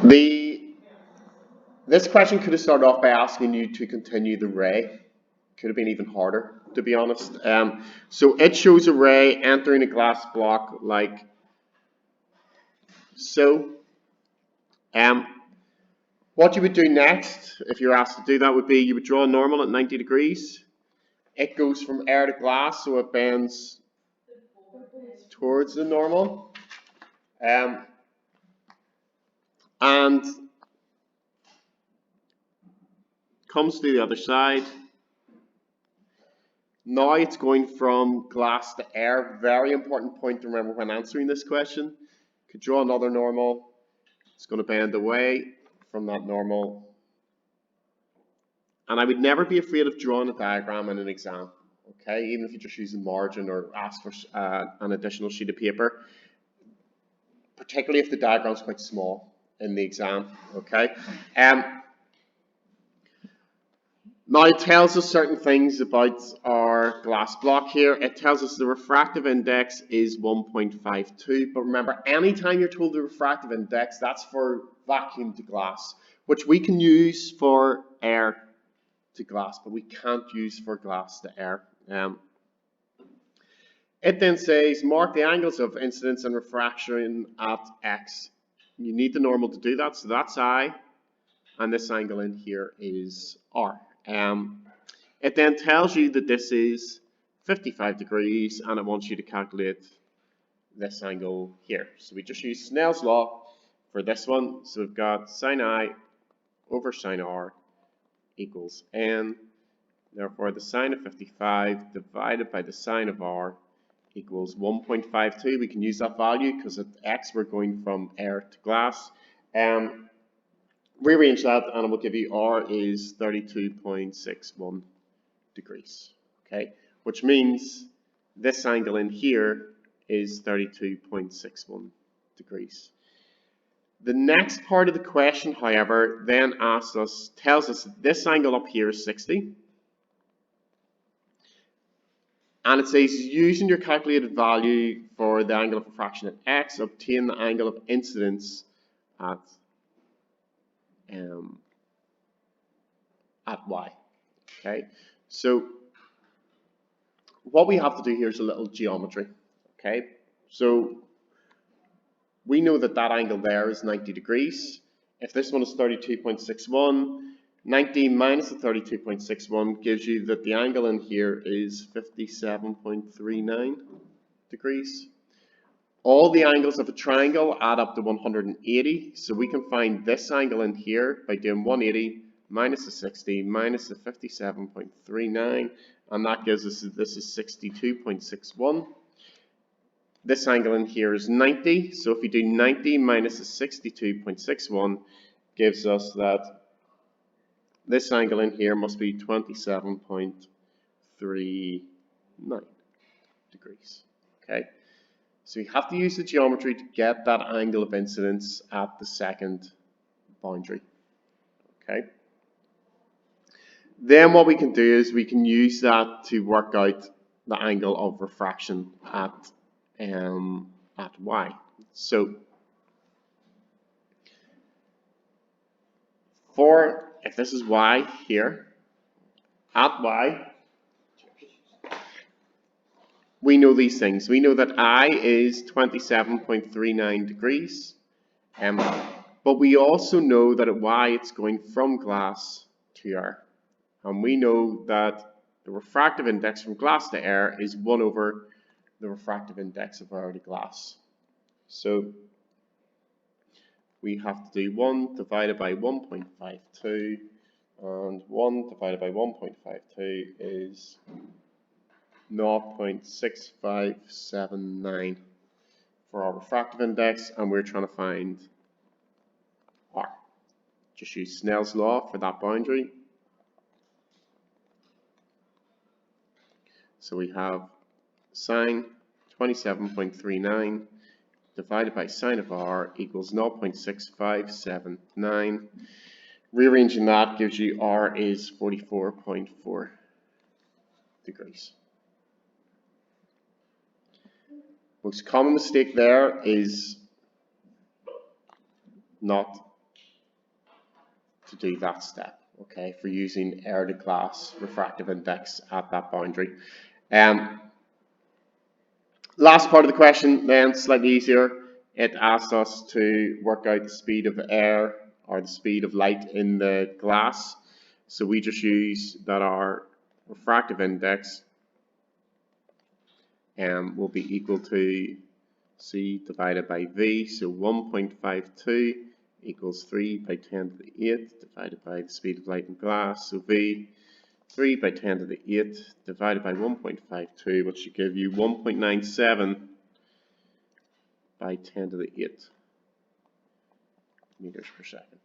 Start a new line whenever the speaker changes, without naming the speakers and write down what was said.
This question could have started off by asking you to continue the ray. Could have been even harder, to be honest. So it shows a ray entering a glass block like so. What you would do next, if you're asked to do that, would be you would draw a normal at 90 degrees. It goes from air to glass, so it bends towards the normal. And comes to the other side. Now it's going from glass to air. Very important point to remember when answering this question. Could draw another normal. It's going to bend away from that normal. And I would never be afraid of drawing a diagram in an exam. Okay, even if you just use the margin or ask for an additional sheet of paper, particularly if the diagram is quite small in the exam. Okay. Now it tells us certain things about our glass block here. It tells us the refractive index is 1.52, but remember, anytime you're told the refractive index, that's for vacuum to glass, which we can use for air to glass, but we can't use for glass to air. It then says, mark the angles of incidence and refraction at x. You need the normal to do that, so that's I, and this angle in here is R. It then tells you that this is 55 degrees and it wants you to calculate this angle here. So we just use Snell's law for this one. So we've got sine I over sine R equals n. Therefore the sine of 55 divided by the sine of R equals 1.52. We can use that value because at x we're going from air to glass. Rearrange that and it will give you R is 32.61 degrees, okay? Which means this angle in here is 32.61 degrees. The next part of the question, however, then tells us that this angle up here is 60. And it says using your calculated value for the angle of refraction at x, obtain the angle of incidence at y. Okay, so what we have to do here is a little geometry. Okay, so we know that that angle there is 90 degrees. If this one is 32.61, 90 minus the 32.61 gives you that the angle in here is 57.39 degrees. All the angles of a triangle add up to 180, so we can find this angle in here by doing 180 minus the 60 minus the 57.39, and that gives us that this is 62.61. This angle in here is 90, so if you do 90 minus the 62.61 gives us that this angle in here must be 27.39 degrees. Okay. So you have to use the geometry to get that angle of incidence at the second boundary. Okay. Then what we can do is we can use that to work out the angle of refraction at y. So if this is y here, at y, we know these things. We know that I is 27.39 degrees, but we also know that at y it's going from glass to air. And we know that the refractive index from glass to air is 1 over the refractive index of air to glass. So we have to do 1 divided by 1.52, and 1 divided by 1.52 is 0.6579 for our refractive index, and we're trying to find R. Just use Snell's law for that boundary. So we have sine 27.39 divided by sine of R equals 0.6579. Rearranging that gives you R is 44.4 degrees. Most common mistake there is not to do that step, okay, for using air to glass refractive index at that boundary. Last part of the question then, slightly easier. It asks us to work out the speed of air or the speed of light in the glass. So we just use that our refractive index will be equal to C divided by V. So 1.52 equals 3 by 10 to the 8 divided by the speed of light in glass. So V, 3 by 10 to the 8 divided by 1.52, which should give you 1.97 by 10 to the 8 meters per second.